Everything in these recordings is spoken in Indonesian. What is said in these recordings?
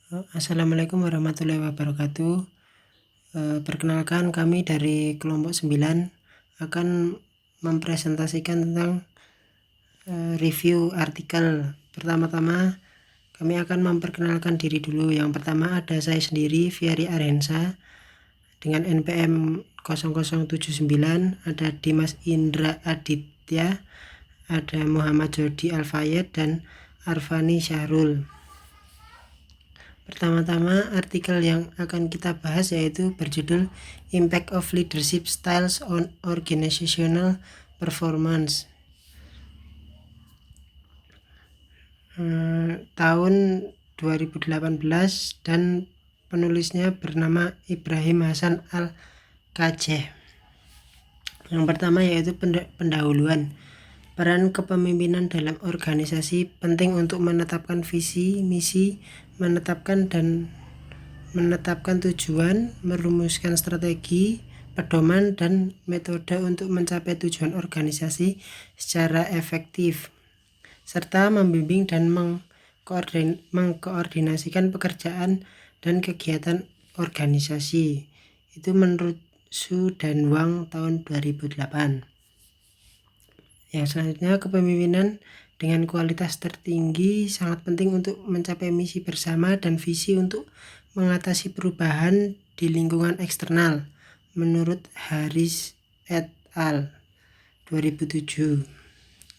Assalamualaikum warahmatullahi wabarakatuh. Perkenalkan, kami dari kelompok 9 akan mempresentasikan tentang review artikel. Pertama-tama kami akan memperkenalkan diri dulu. Yang pertama ada saya sendiri, Fieri Arhensa, dengan NPM 0079, ada Dimas Indra Aditya, ada Muhammad Jody Alfayed, dan Arfani Syahrul. Pertama-tama artikel yang akan kita bahas yaitu berjudul Impact of Leadership Styles on Organizational Performance. Tahun 2018 dan penulisnya bernama Ibrahim Hasan Al-Kajeh. Yang pertama yaitu pendahuluan. Peran kepemimpinan dalam organisasi penting untuk menetapkan visi, misi, menetapkan tujuan, merumuskan strategi, pedoman, dan metode untuk mencapai tujuan organisasi secara efektif, serta membimbing dan mengkoordinasikan pekerjaan dan kegiatan organisasi. Itu menurut Su dan Wang tahun 2008. Yang selanjutnya, kepemimpinan dengan kualitas tertinggi sangat penting untuk mencapai misi bersama dan visi untuk mengatasi perubahan di lingkungan eksternal, menurut Harris et al. 2007.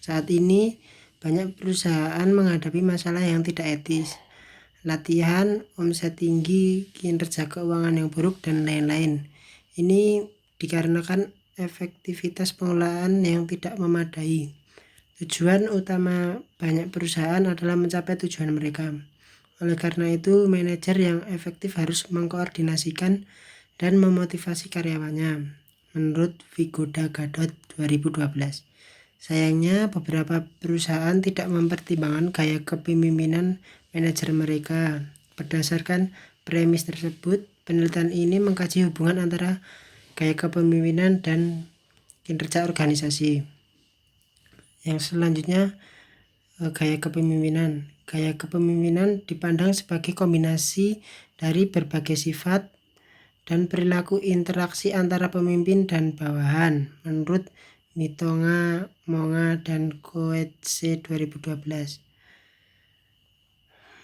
Saat ini banyak perusahaan menghadapi masalah yang tidak etis, latihan, omset tinggi, kinerja keuangan yang buruk, dan lain-lain. Ini dikarenakan efektivitas pengelolaan yang tidak memadai. Tujuan utama banyak perusahaan adalah mencapai tujuan mereka. Oleh karena itu, manajer yang efektif harus mengkoordinasikan dan memotivasi karyawannya, menurut Vigoda Gadot 2012. Sayangnya, beberapa perusahaan tidak mempertimbangkan gaya kepemimpinan manajer mereka. Berdasarkan premis tersebut, penelitian ini mengkaji hubungan antara gaya kepemimpinan dan kinerja organisasi. Yang selanjutnya, gaya kepemimpinan. Gaya kepemimpinan dipandang sebagai kombinasi dari berbagai sifat dan perilaku interaksi antara pemimpin dan bawahan, menurut Mitonga, Monga, dan Coetzee 2012.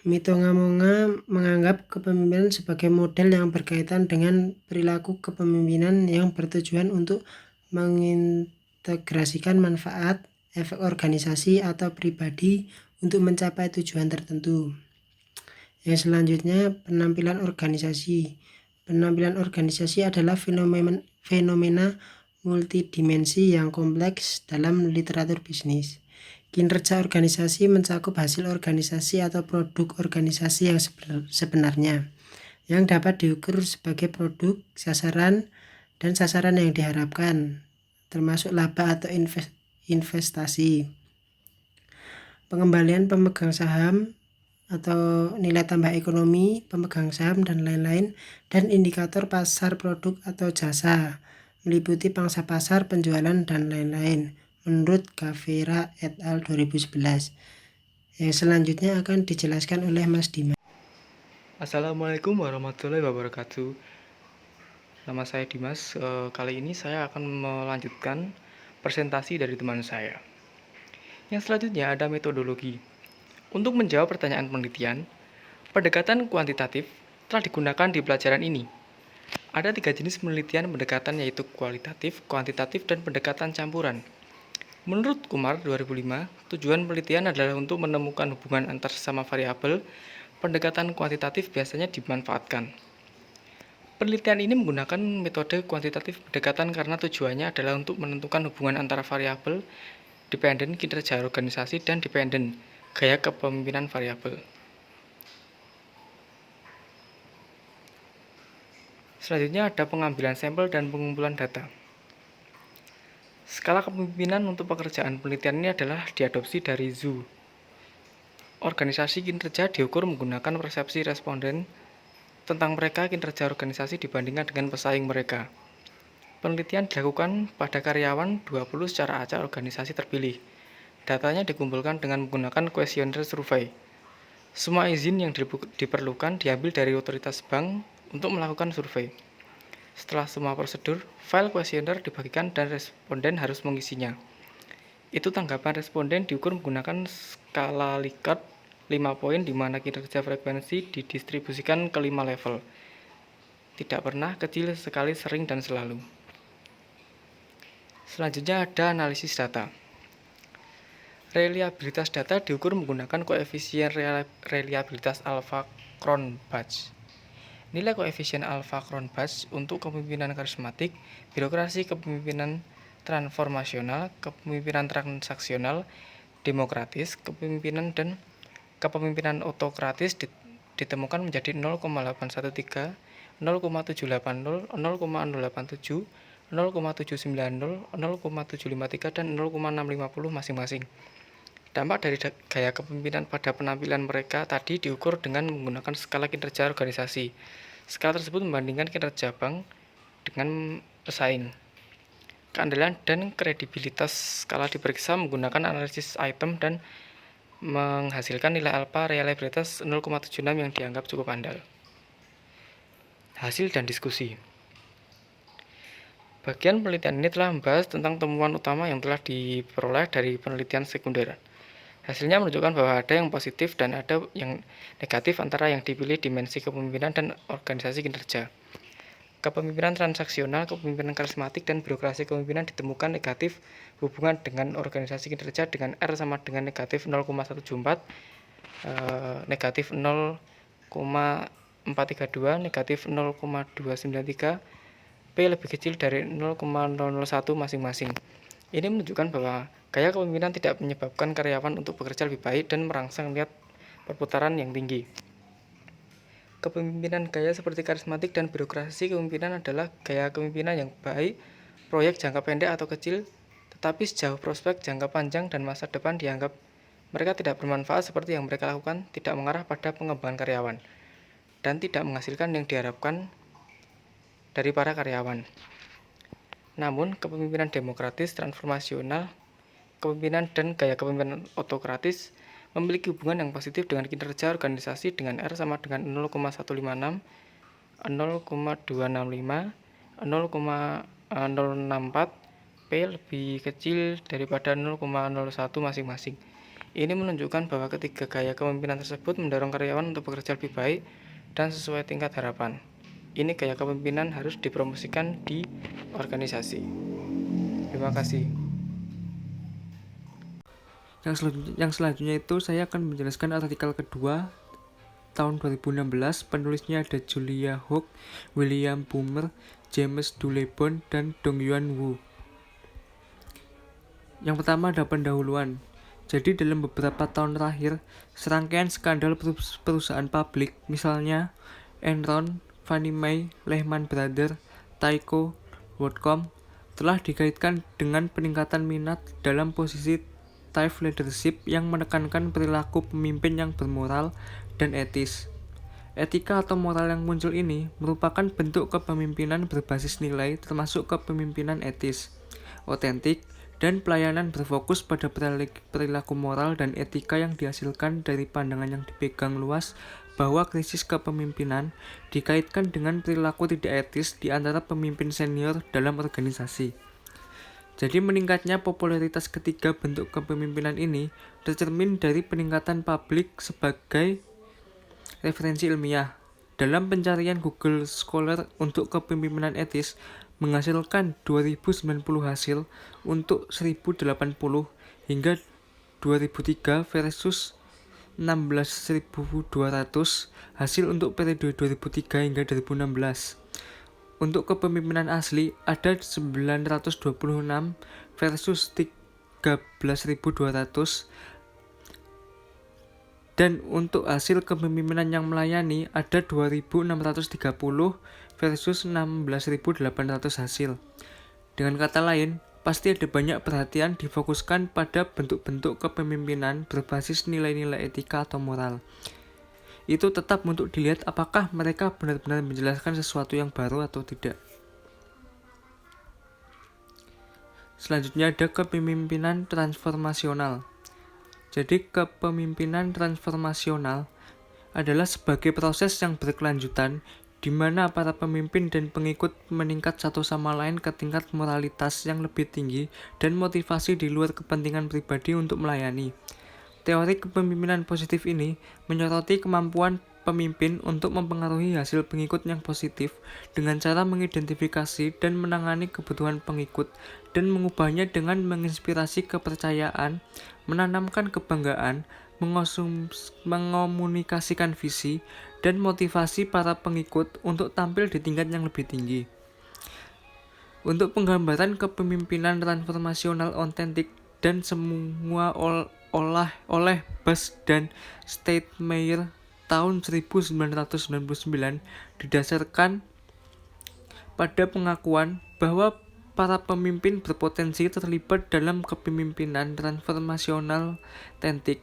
Mitonga Monga menganggap kepemimpinan sebagai model yang berkaitan dengan perilaku kepemimpinan yang bertujuan untuk mengintegrasikan manfaat, efek organisasi atau pribadi untuk mencapai tujuan tertentu. Yang selanjutnya, penampilan organisasi. Penampilan organisasi adalah fenomena multidimensi yang kompleks dalam literatur bisnis. Kinerja organisasi mencakup hasil organisasi atau produk organisasi yang sebenarnya, yang dapat diukur sebagai produk, sasaran, dan sasaran yang diharapkan, termasuk laba atau investasi, pengembalian pemegang saham atau nilai tambah ekonomi pemegang saham, dan lain-lain, dan indikator pasar produk atau jasa, meliputi pangsa pasar, penjualan, dan lain-lain, menurut Gavera et al. 2011. Yang selanjutnya akan dijelaskan oleh Mas Dimas. Assalamualaikum warahmatullahi wabarakatuh. Nama saya Dimas. Kali ini saya akan melanjutkan presentasi dari teman saya. Yang selanjutnya ada metodologi. Untuk menjawab pertanyaan penelitian, pendekatan kuantitatif telah digunakan di pelajaran ini. Ada 3 jenis penelitian pendekatan, yaitu kualitatif, kuantitatif, dan pendekatan campuran. Menurut Kumar 2005, tujuan penelitian adalah untuk menemukan hubungan antar sesama variabel. Pendekatan kuantitatif biasanya dimanfaatkan. Penelitian ini menggunakan metode kuantitatif pendekatan karena tujuannya adalah untuk menentukan hubungan antara variabel dependen kinerja organisasi dan dependen gaya kepemimpinan variabel. Selanjutnya ada pengambilan sampel dan pengumpulan data. Skala kepemimpinan untuk pekerjaan penelitian ini adalah diadopsi dari Zhu. Organisasi kinerja diukur menggunakan persepsi responden tentang mereka kinerja organisasi dibandingkan dengan pesaing mereka. Penelitian dilakukan pada karyawan 20 secara acak organisasi terpilih. Datanya dikumpulkan dengan menggunakan kuesioner survei. Semua izin yang diperlukan diambil dari otoritas bank untuk melakukan survei. Setelah semua prosedur, file kuesioner dibagikan dan responden harus mengisinya. Itu tanggapan responden diukur menggunakan skala Likert 5 poin di mana kinerja frekuensi didistribusikan ke 5 level. Tidak pernah, kecil, sekali, sering, dan selalu. Selanjutnya ada analisis data. Reliabilitas data diukur menggunakan koefisien reliabilitas Alpha-Cronbach. Nilai koefisien Alpha-Cronbach untuk kepemimpinan karismatik, birokrasi, kepemimpinan transformasional, kepemimpinan transaksional, demokratis, kepemimpinan dan kepemimpinan otokratis ditemukan menjadi 0,813, 0,780, 0,087, 0,790, 0,753, dan 0,650 masing-masing. Dampak dari gaya kepemimpinan pada penampilan mereka tadi diukur dengan menggunakan skala kinerja organisasi. Skala tersebut membandingkan kinerja bank dengan pesaing. Keandalan dan kredibilitas skala diperiksa menggunakan analisis item dan menghasilkan nilai alpha reliabilitas 0,76 yang dianggap cukup andal. Hasil dan diskusi. Bagian penelitian ini telah membahas tentang temuan utama yang telah diperoleh dari penelitian sekunder. Hasilnya menunjukkan bahwa ada yang positif dan ada yang negatif antara yang dipilih dimensi kepemimpinan dan organisasi kinerja. Kepemimpinan transaksional, kepemimpinan karismatik, dan birokrasi kepemimpinan ditemukan negatif hubungan dengan organisasi kinerja dengan R sama dengan negatif 0,174, negatif 0,432, negatif 0,293, P lebih kecil dari 0,001 masing-masing. Ini menunjukkan bahwa gaya kepemimpinan tidak menyebabkan karyawan untuk bekerja lebih baik dan merangsang niat perputaran yang tinggi. Kepemimpinan gaya seperti karismatik dan birokrasi kepemimpinan adalah gaya kepemimpinan yang baik, proyek jangka pendek atau kecil, tetapi sejauh prospek jangka panjang dan masa depan dianggap mereka tidak bermanfaat seperti yang mereka lakukan, tidak mengarah pada pengembangan karyawan, dan tidak menghasilkan yang diharapkan dari para karyawan. Namun, kepemimpinan demokratis, transformasional, kepemimpinan dan gaya kepemimpinan otokratis memiliki hubungan yang positif dengan kinerja organisasi dengan R sama dengan 0,156, 0,265, 0,064, P lebih kecil daripada 0,01 masing-masing. Ini menunjukkan bahwa ketiga gaya kepemimpinan tersebut mendorong karyawan untuk bekerja lebih baik dan sesuai tingkat harapan. Ini gaya kepemimpinan harus dipromosikan di organisasi. Terima kasih. Yang selanjutnya itu saya akan menjelaskan artikel kedua tahun 2016. Penulisnya ada Julia Hook, William Boomer, James Dulebon, dan Dongyuan Wu. Yang pertama ada pendahuluan. Jadi dalam beberapa tahun terakhir, serangkaian skandal perusahaan publik, misalnya Enron, Fannie Mae, Lehman Brothers, Tyco, WorldCom, telah dikaitkan dengan peningkatan minat dalam posisi type leadership yang menekankan perilaku pemimpin yang bermoral dan etis. Etika atau moral yang muncul ini merupakan bentuk kepemimpinan berbasis nilai termasuk kepemimpinan etis, otentik, dan pelayanan berfokus pada perilaku moral dan etika yang dihasilkan dari pandangan yang dipegang luas bahwa krisis kepemimpinan dikaitkan dengan perilaku tidak etis di antara pemimpin senior dalam organisasi. Jadi meningkatnya popularitas ketiga bentuk kepemimpinan ini tercermin dari peningkatan publik sebagai referensi ilmiah. Dalam pencarian Google Scholar untuk kepemimpinan etis menghasilkan 2090 hasil untuk 1080 hingga 2003 versus 16.200 hasil untuk periode 2003 hingga 2016. Untuk kepemimpinan asli ada 926 versus 13.200, dan untuk hasil kepemimpinan yang melayani ada 2.630 versus 16.800 hasil. Dengan kata lain, pasti ada banyak perhatian difokuskan pada bentuk-bentuk kepemimpinan berbasis nilai-nilai etika atau moral. Itu tetap untuk dilihat apakah mereka benar-benar menjelaskan sesuatu yang baru atau tidak. Selanjutnya ada kepemimpinan transformasional. Jadi kepemimpinan transformasional adalah sebagai proses yang berkelanjutan di mana para pemimpin dan pengikut meningkat satu sama lain ke tingkat moralitas yang lebih tinggi dan motivasi di luar kepentingan pribadi untuk melayani. Teori kepemimpinan positif ini menyoroti kemampuan pemimpin untuk mempengaruhi hasil pengikut yang positif dengan cara mengidentifikasi dan menangani kebutuhan pengikut dan mengubahnya dengan menginspirasi kepercayaan, menanamkan kebanggaan, mengomunikasikan visi, dan motivasi para pengikut untuk tampil di tingkat yang lebih tinggi. Untuk penggambaran kepemimpinan transformasional otentik dan semua oleh Bas dan Steidmeier tahun 1999 didasarkan pada pengakuan bahwa para pemimpin berpotensi terlibat dalam kepemimpinan transformasional otentik.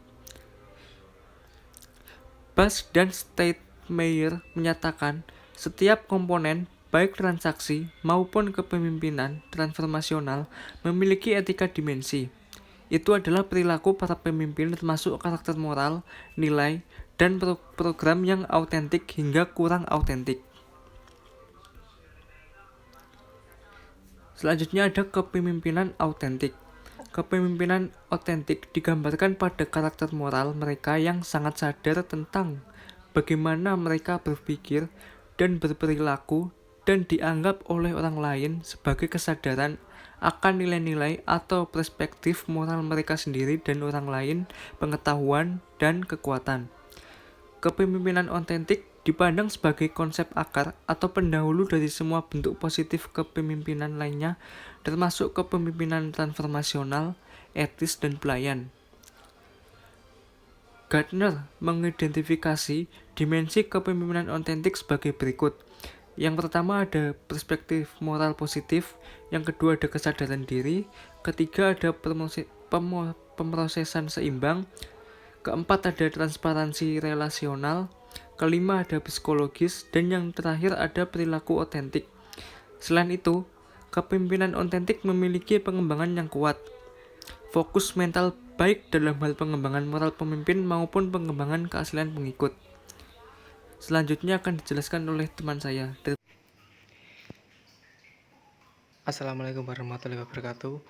Bas dan Steidmeier menyatakan setiap komponen baik transaksi maupun kepemimpinan transformasional memiliki etika dimensi. Itu adalah perilaku para pemimpin termasuk karakter moral, nilai, dan program yang autentik hingga kurang autentik. Selanjutnya ada kepemimpinan autentik. Kepemimpinan otentik digambarkan pada karakter moral mereka yang sangat sadar tentang bagaimana mereka berpikir dan berperilaku dan dianggap oleh orang lain sebagai kesadaran akan nilai-nilai atau perspektif moral mereka sendiri dan orang lain, pengetahuan, dan kekuatan. Kepemimpinan otentik dipandang sebagai konsep akar atau pendahulu dari semua bentuk positif kepemimpinan lainnya, termasuk kepemimpinan transformasional, etis, dan pelayan. Gardner mengidentifikasi dimensi kepemimpinan otentik sebagai berikut. Yang pertama ada perspektif moral positif, yang kedua ada kesadaran diri, ketiga ada pemrosesan seimbang, keempat ada transparansi relasional, kelima ada psikologis, dan yang terakhir ada perilaku otentik. Selain itu, kepemimpinan otentik memiliki pengembangan yang kuat. Fokus mental baik dalam hal pengembangan moral pemimpin maupun pengembangan keaslian pengikut. Selanjutnya akan dijelaskan oleh teman saya. Assalamualaikum warahmatullahi wabarakatuh.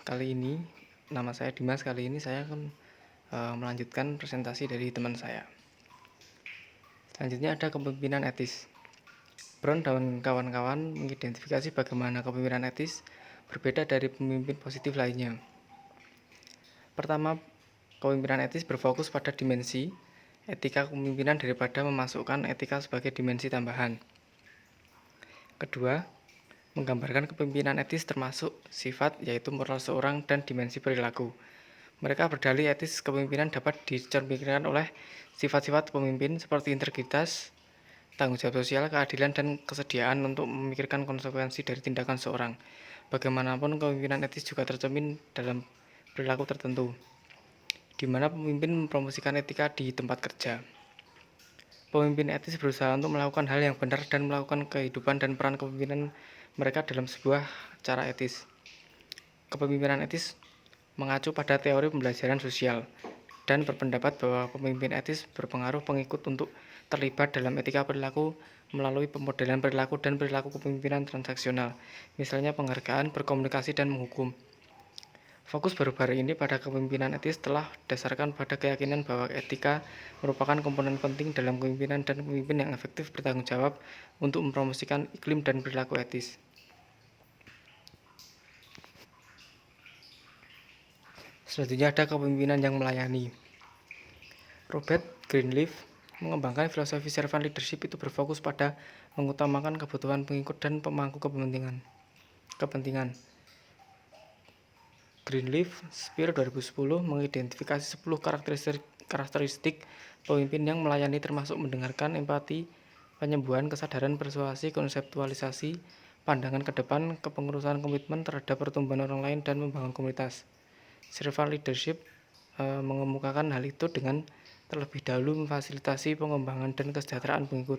Kali ini nama saya Dimas. Kali ini saya akan melanjutkan presentasi dari teman saya. Selanjutnya ada kepemimpinan etis. Brown dan kawan-kawan mengidentifikasi bagaimana kepemimpinan etis berbeda dari pemimpin positif lainnya. Pertama, kepemimpinan etis berfokus pada dimensi etika kepemimpinan daripada memasukkan etika sebagai dimensi tambahan. Kedua, menggambarkan kepemimpinan etis termasuk sifat yaitu moral seorang dan dimensi perilaku. Mereka berdalih etis kepemimpinan dapat dicerminkan oleh sifat-sifat pemimpin seperti integritas, tanggung jawab sosial, keadilan, dan kesediaan untuk memikirkan konsekuensi dari tindakan seorang. Bagaimanapun, kepemimpinan etis juga tercermin dalam perilaku tertentu, di mana pemimpin mempromosikan etika di tempat kerja. Pemimpin etis berusaha untuk melakukan hal yang benar dan melakukan kehidupan dan peran kepemimpinan mereka dalam sebuah cara etis. Kepemimpinan etis mengacu pada teori pembelajaran sosial dan berpendapat bahwa pemimpin etis berpengaruh pengikut untuk terlibat dalam etika perilaku melalui pemodelan perilaku dan perilaku kepemimpinan transaksional, misalnya penghargaan, berkomunikasi, dan menghukum. Fokus baru-baru ini pada kepemimpinan etis telah didasarkan pada keyakinan bahwa etika merupakan komponen penting dalam kepemimpinan dan pemimpin yang efektif bertanggung jawab untuk mempromosikan iklim dan perilaku etis. Selanjutnya ada kepemimpinan yang melayani. Robert Greenleaf mengembangkan filosofi servant leadership itu berfokus pada mengutamakan kebutuhan pengikut dan pemangku kepentingan. Greenleaf Spear 2010 mengidentifikasi 10 karakteristik pemimpin yang melayani termasuk mendengarkan, empati, penyembuhan, kesadaran, persuasi, konseptualisasi, pandangan ke depan, kepengurusan, komitmen terhadap pertumbuhan orang lain, dan membangun komunitas. Servant leadership mengemukakan hal itu dengan terlebih dahulu memfasilitasi pengembangan dan kesejahteraan pengikut.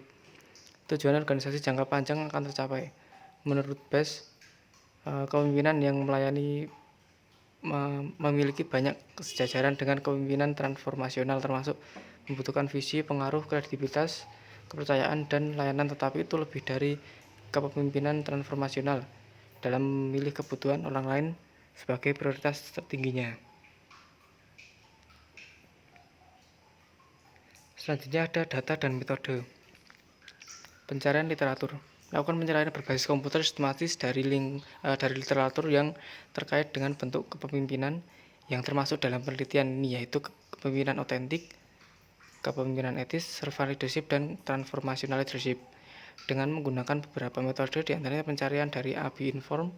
Tujuan organisasi jangka panjang akan tercapai. Menurut Bas, kepemimpinan yang melayani memiliki banyak kesejajaran dengan kepemimpinan transformasional termasuk membutuhkan visi, pengaruh, kredibilitas, kepercayaan, dan layanan, tetapi itu lebih dari kepemimpinan transformasional dalam memilih kebutuhan orang lain sebagai prioritas tertingginya. Selanjutnya ada data dan metode. Pencarian literatur. Lakukan pencarian berbasis komputer sistematis dari literatur yang terkait dengan bentuk kepemimpinan yang termasuk dalam penelitian ini, yaitu kepemimpinan otentik, kepemimpinan etis, servant leadership, dan transformational leadership, dengan menggunakan beberapa metode, diantaranya pencarian dari AB-Inform,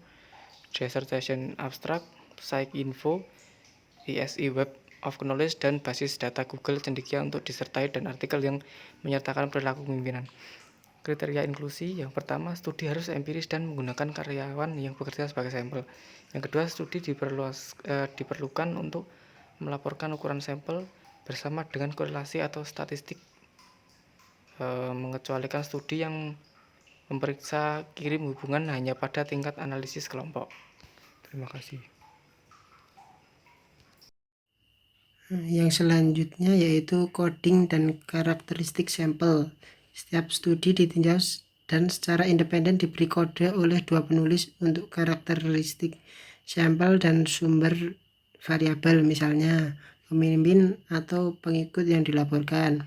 Dissertation Abstract, PsycInfo, ESE Web of Knowledge, dan basis data Google Cendekia untuk disertai dan artikel yang menyertakan perilaku kepemimpinan. Kriteria inklusi: yang pertama, studi harus empiris dan menggunakan karyawan yang bekerja sebagai sampel. Yang kedua, studi diperlukan untuk melaporkan ukuran sampel bersama dengan korelasi atau statistik, mengecualikan studi yang memeriksa kirim hubungan hanya pada tingkat analisis kelompok. Terima kasih. Yang selanjutnya yaitu coding dan karakteristik sampel. Setiap studi ditinjau dan secara independen diberi kode oleh dua penulis untuk karakteristik sampel dan sumber variabel, misalnya pemimpin atau pengikut yang dilaporkan.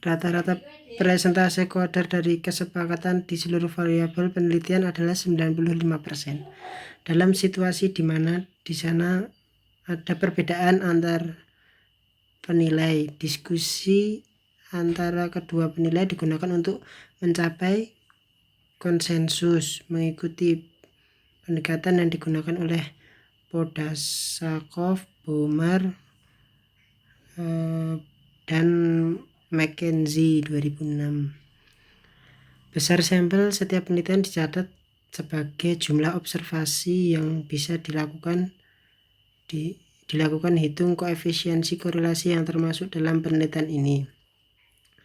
Rata-rata persentase koder dari kesepakatan di seluruh variabel penelitian adalah 95%. Dalam situasi di mana di sana ada perbedaan antar penilai, diskusi antara kedua penilai digunakan untuk mencapai konsensus mengikuti pendekatan yang digunakan oleh Podasakov, Bomer, dan McKenzie 2006. Besar sampel setiap penelitian dicatat sebagai jumlah observasi yang bisa dilakukan hitung koefisiensi korelasi yang termasuk dalam penelitian ini.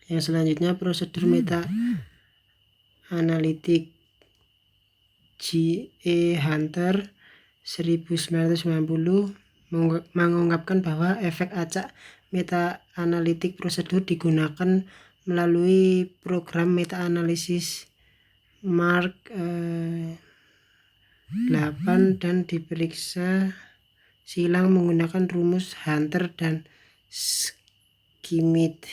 Yang selanjutnya prosedur meta analitik. G.E. Hunter 1990 mengungkapkan bahwa efek acak meta analitik prosedur digunakan melalui program meta analisis Mark 8 dan diperiksa silang menggunakan rumus Hunter dan Schmidt.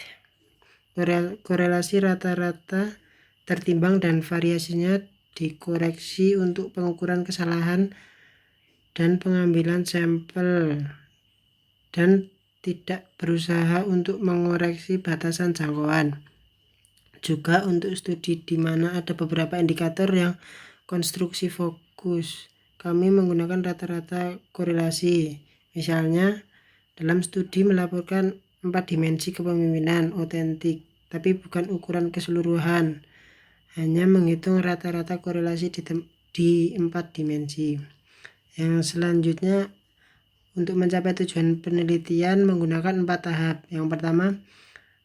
Korelasi rata-rata tertimbang dan variasinya dikoreksi untuk pengukuran kesalahan dan pengambilan sampel, dan tidak berusaha untuk mengoreksi batasan jangkauan. Juga untuk studi di mana ada beberapa indikator yang konstruksi fokus, kami menggunakan rata-rata korelasi. Misalnya, dalam studi melaporkan 4 dimensi kepemimpinan otentik, tapi bukan ukuran keseluruhan, hanya menghitung rata-rata korelasi di 4 dimensi. Yang selanjutnya, untuk mencapai tujuan penelitian menggunakan 4 tahap. Yang pertama,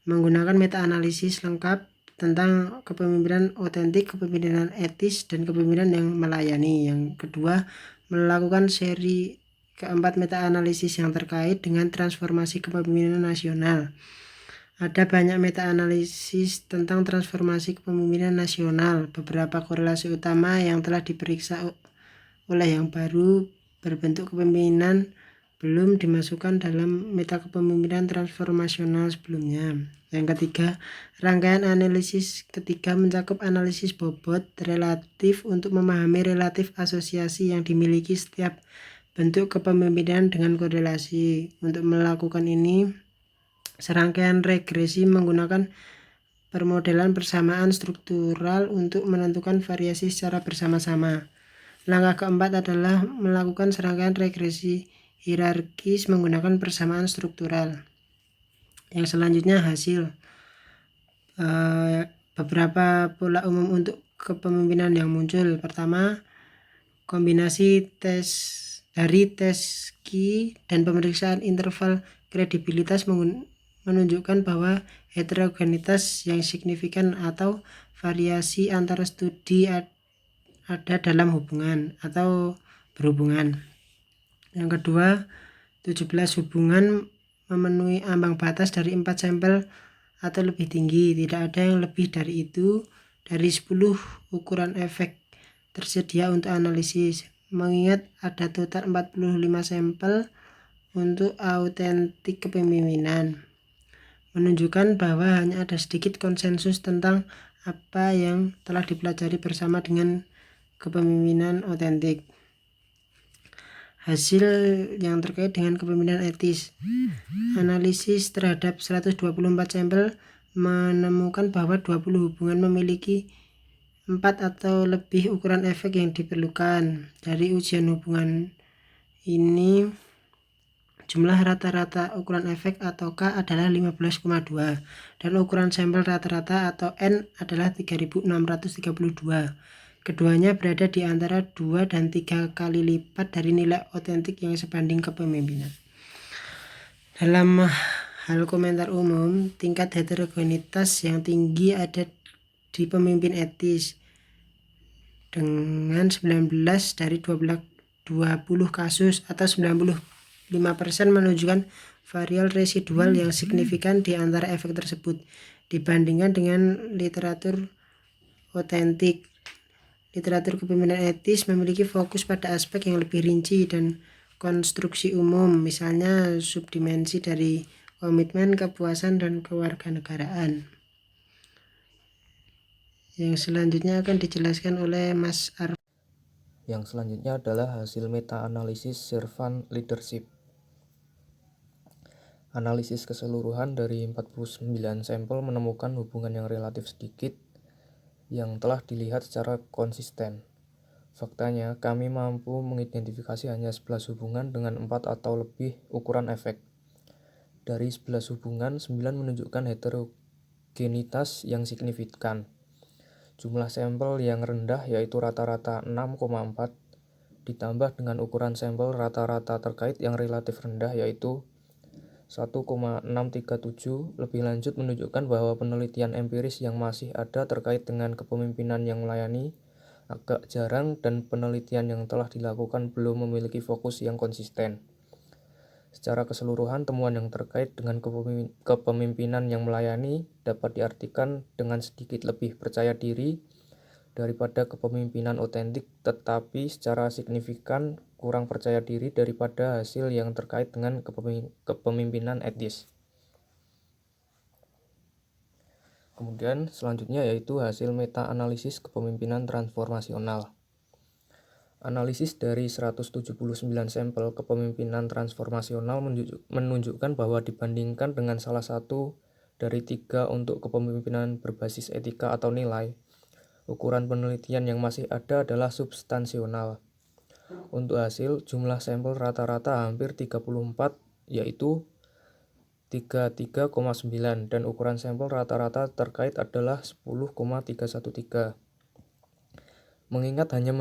menggunakan meta-analisis lengkap tentang kepemimpinan otentik, kepemimpinan etis, dan kepemimpinan yang melayani. Yang kedua, melakukan seri keempat meta-analisis yang terkait dengan transformasi kepemimpinan nasional. Ada banyak meta-analisis tentang transformasi kepemimpinan nasional. Beberapa korelasi utama yang telah diperiksa oleh yang baru berbentuk kepemimpinan belum dimasukkan dalam meta kepemimpinan transformasional sebelumnya. Yang ketiga, rangkaian analisis ketiga mencakup analisis bobot relatif untuk memahami relatif asosiasi yang dimiliki setiap bentuk kepemimpinan dengan korelasi. Untuk melakukan ini, serangkaian regresi menggunakan permodelan persamaan struktural untuk menentukan variasi secara bersama-sama. Langkah keempat adalah melakukan serangkaian regresi hierarkis menggunakan persamaan struktural. Yang selanjutnya hasil. Beberapa pola umum untuk kepemimpinan yang muncul. Pertama, kombinasi tes Ki dan pemeriksaan interval kredibilitas menunjukkan bahwa heterogenitas yang signifikan atau variasi antara studi ada dalam hubungan atau berhubungan. Yang kedua, 17 hubungan memenuhi ambang batas dari 4 sampel atau lebih tinggi. Tidak ada yang lebih dari itu dari 10 ukuran efek tersedia untuk analisis. Mengingat ada total 45 sampel untuk autentik kepemimpinan, menunjukkan bahwa hanya ada sedikit konsensus tentang apa yang telah dipelajari bersama dengan kepemimpinan otentik. Hasil yang terkait dengan kepemimpinan etis. Analisis terhadap 124 sampel menemukan bahwa 20 hubungan memiliki 4 atau lebih ukuran efek yang diperlukan. Dari ujian hubungan ini, jumlah rata-rata ukuran efek atau K adalah 15,2 dan ukuran sampel rata-rata atau N adalah 3632. Keduanya berada di antara 2 dan 3 kali lipat dari nilai otentik yang sebanding kepemimpinan. Dalam hal komentar umum, tingkat heterogenitas yang tinggi ada di pemimpin etis dengan 19 dari 20 kasus atau 95% menunjukkan varial residual yang signifikan di antara efek tersebut dibandingkan dengan literatur otentik. Literatur kepemimpinan etis memiliki fokus pada aspek yang lebih rinci dan konstruksi umum, misalnya subdimensi dari komitmen, kepuasan, dan kewarganegaraan. Yang selanjutnya akan dijelaskan oleh Mas Arf. Yang selanjutnya adalah hasil meta-analisis servant leadership. Analisis keseluruhan dari 49 sampel menemukan hubungan yang relatif sedikit yang telah dilihat secara konsisten. Faktanya, kami mampu mengidentifikasi hanya 11 hubungan dengan 4 atau lebih ukuran efek. Dari 11 hubungan, 9 menunjukkan heterogenitas yang signifikan. Jumlah sampel yang rendah yaitu rata-rata 6,4 ditambah dengan ukuran sampel rata-rata terkait yang relatif rendah yaitu 1,637. Lebih lanjut menunjukkan bahwa penelitian empiris yang masih ada terkait dengan kepemimpinan yang melayani agak jarang dan penelitian yang telah dilakukan belum memiliki fokus yang konsisten. Secara keseluruhan, temuan yang terkait dengan kepemimpinan yang melayani dapat diartikan dengan sedikit lebih percaya diri daripada kepemimpinan otentik, tetapi secara signifikan kurang percaya diri daripada hasil yang terkait dengan kepemimpinan etis. Kemudian selanjutnya yaitu hasil meta-analisis kepemimpinan transformasional. Analisis dari 179 sampel kepemimpinan transformasional menunjukkan bahwa dibandingkan dengan salah satu dari 3 untuk kepemimpinan berbasis etika atau nilai, ukuran penelitian yang masih ada adalah substansional. Untuk hasil, jumlah sampel rata-rata hampir 34, yaitu 33,9, dan ukuran sampel rata-rata terkait adalah 10,313. Mengingat hanya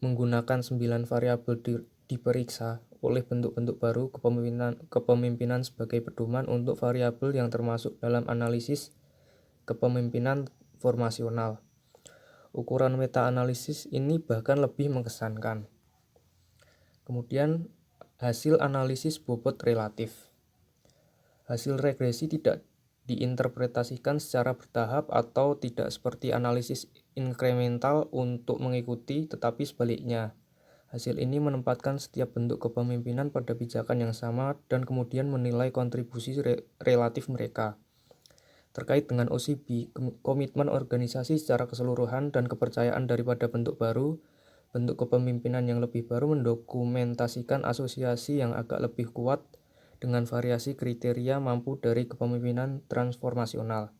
menggunakan 9 variabel diperiksa oleh bentuk-bentuk baru kepemimpinan sebagai pedoman untuk variabel yang termasuk dalam analisis kepemimpinan formasional. Ukuran meta-analisis ini bahkan lebih mengesankan. Kemudian hasil analisis bobot relatif. Hasil regresi tidak diinterpretasikan secara bertahap atau tidak seperti analisis inkremental untuk mengikuti, tetapi sebaliknya. Hasil ini menempatkan setiap bentuk kepemimpinan pada pijakan yang sama dan kemudian menilai kontribusi relatif mereka. Terkait dengan OCB, komitmen organisasi secara keseluruhan dan kepercayaan daripada bentuk baru, bentuk kepemimpinan yang lebih baru mendokumentasikan asosiasi yang agak lebih kuat dengan variasi kriteria mampu dari kepemimpinan transformasional.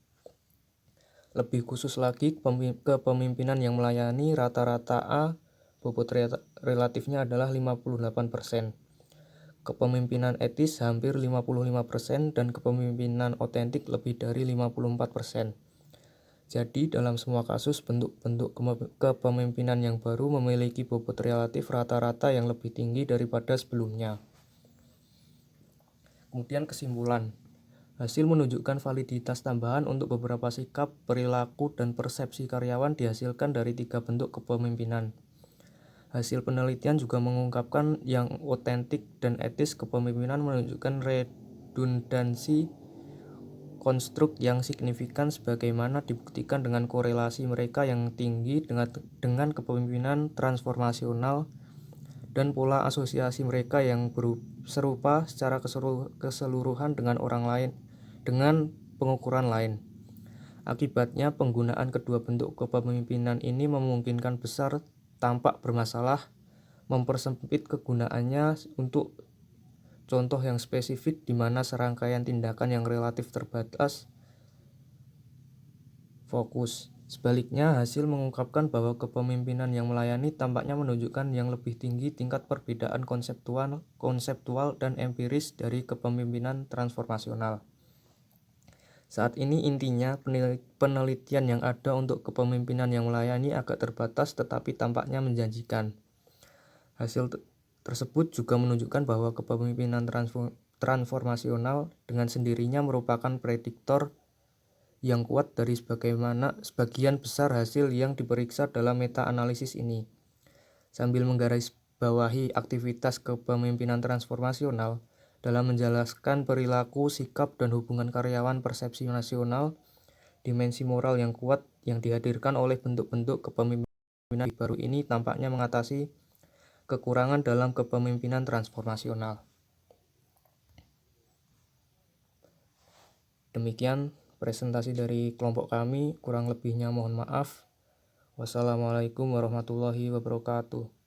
Lebih khusus lagi, kepemimpinan yang melayani rata-rata A, bobot relatifnya adalah 58%. Kepemimpinan etis hampir 55% dan kepemimpinan otentik lebih dari 54%. Jadi dalam semua kasus bentuk-bentuk kepemimpinan yang baru memiliki bobot relatif rata-rata yang lebih tinggi daripada sebelumnya. Kemudian kesimpulan. Hasil menunjukkan validitas tambahan untuk beberapa sikap, perilaku, dan persepsi karyawan dihasilkan dari 3 bentuk kepemimpinan. Hasil penelitian juga mengungkapkan yang otentik dan etis kepemimpinan menunjukkan redundansi konstruk yang signifikan sebagaimana dibuktikan dengan korelasi mereka yang tinggi dengan kepemimpinan transformasional dan pola asosiasi mereka yang serupa secara keseluruhan dengan orang lain dengan pengukuran lain. Akibatnya, penggunaan kedua bentuk kepemimpinan ini memungkinkan besar tampak bermasalah, mempersempit kegunaannya untuk contoh yang spesifik di mana serangkaian tindakan yang relatif terbatas fokus. Sebaliknya, hasil mengungkapkan bahwa kepemimpinan yang melayani tampaknya menunjukkan yang lebih tinggi tingkat perbedaan konseptual dan empiris dari kepemimpinan transformasional. Saat ini intinya penelitian yang ada untuk kepemimpinan yang melayani agak terbatas tetapi tampaknya menjanjikan. Hasil tersebut juga menunjukkan bahwa kepemimpinan transformasional dengan sendirinya merupakan prediktor yang kuat dari sebagian besar hasil yang diperiksa dalam meta-analisis ini. Sambil menggarisbawahi aktivitas kepemimpinan transformasional dalam menjelaskan perilaku, sikap, dan hubungan karyawan persepsi nasional, dimensi moral yang kuat yang dihadirkan oleh bentuk-bentuk kepemimpinan baru ini tampaknya mengatasi kekurangan dalam kepemimpinan transformasional. Demikian presentasi dari kelompok kami, kurang lebihnya mohon maaf. Wassalamualaikum warahmatullahi wabarakatuh.